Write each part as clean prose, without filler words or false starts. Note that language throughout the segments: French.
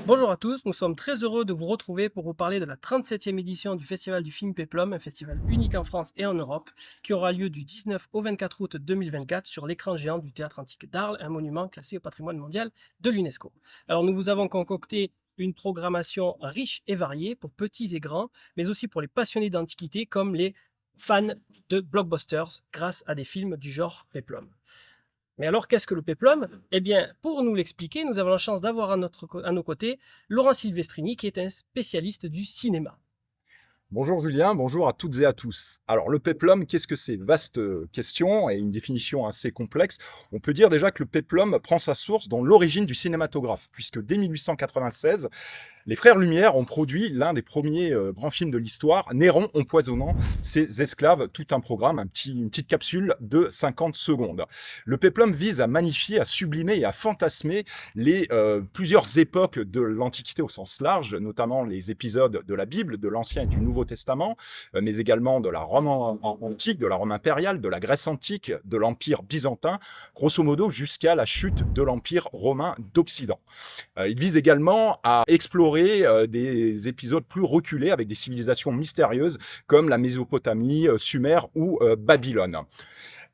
Bonjour à tous, nous sommes très heureux de vous retrouver pour vous parler de la 37e édition du Festival du film Péplum, un festival unique en France et en Europe, qui aura lieu du 19 au 24 août 2024 sur l'écran géant du Théâtre Antique d'Arles, un monument classé au patrimoine mondial de l'UNESCO. Alors nous vous avons concocté une programmation riche et variée pour petits et grands, mais aussi pour les passionnés d'antiquité comme les fans de blockbusters grâce à des films du genre Péplum. Mais alors, qu'est-ce que le péplum? Eh bien, pour nous l'expliquer, nous avons la chance d'avoir à nos côtés Laurent Silvestrini, qui est un spécialiste du cinéma. Bonjour Julien, bonjour à toutes et à tous. Alors le péplum, qu'est-ce que c'est? Vaste question et une définition assez complexe. On peut dire déjà que le péplum prend sa source dans l'origine du cinématographe, puisque dès 1896, les frères Lumière ont produit l'un des premiers grands films de l'histoire, Néron empoisonnant ses esclaves, tout un programme, une petite capsule de 50 secondes. Le péplum vise à magnifier, à sublimer et à fantasmer les plusieurs époques de l'Antiquité au sens large, notamment les épisodes de la Bible, de l'Ancien et du Nouveau Testament, mais également de la Rome antique, de la Rome impériale, de la Grèce antique, de l'Empire byzantin, grosso modo jusqu'à la chute de l'Empire romain d'Occident. Il vise également à explorer des épisodes plus reculés avec des civilisations mystérieuses comme la Mésopotamie, Sumer ou Babylone.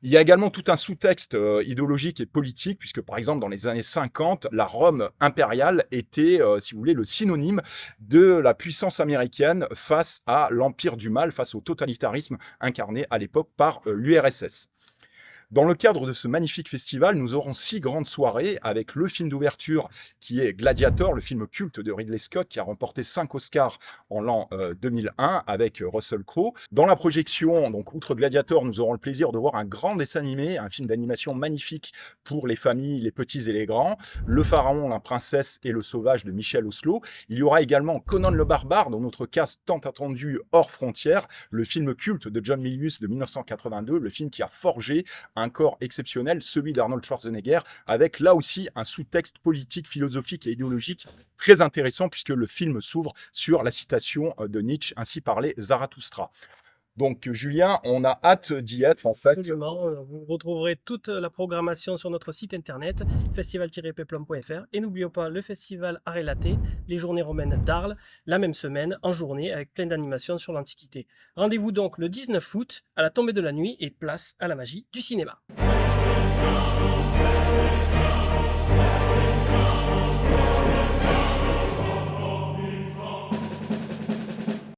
Il y a également tout un sous-texte idéologique et politique, puisque par exemple dans les années 50, la Rome impériale était, si vous voulez, le synonyme de la puissance américaine face à l'empire du mal, face au totalitarisme incarné à l'époque par l'URSS. Dans le cadre de ce magnifique festival, nous aurons 6 grandes soirées avec le film d'ouverture qui est Gladiator, le film culte de Ridley Scott qui a remporté 5 Oscars en l'an 2001 avec Russell Crowe. Dans la projection, donc outre Gladiator, nous aurons le plaisir de voir un grand dessin animé, un film d'animation magnifique pour les familles, les petits et les grands, Le Pharaon, la Princesse et le Sauvage de Michel Oslo. Il y aura également Conan le Barbare dans notre cast tant attendu Hors Frontières, le film culte de John Milius de 1982, le film qui a forgé un corps exceptionnel, celui d'Arnold Schwarzenegger, avec là aussi un sous-texte politique, philosophique et idéologique très intéressant puisque le film s'ouvre sur la citation de Nietzsche, ainsi parlait Zarathustra. Donc Julien, on a hâte d'y être en fait. Absolument, vous retrouverez toute la programmation sur notre site internet festival-peplum.fr et n'oublions pas le festival Art et Laté, les journées romaines d'Arles, la même semaine en journée avec plein d'animations sur l'Antiquité. Rendez-vous donc le 19 août à la tombée de la nuit et place à la magie du cinéma.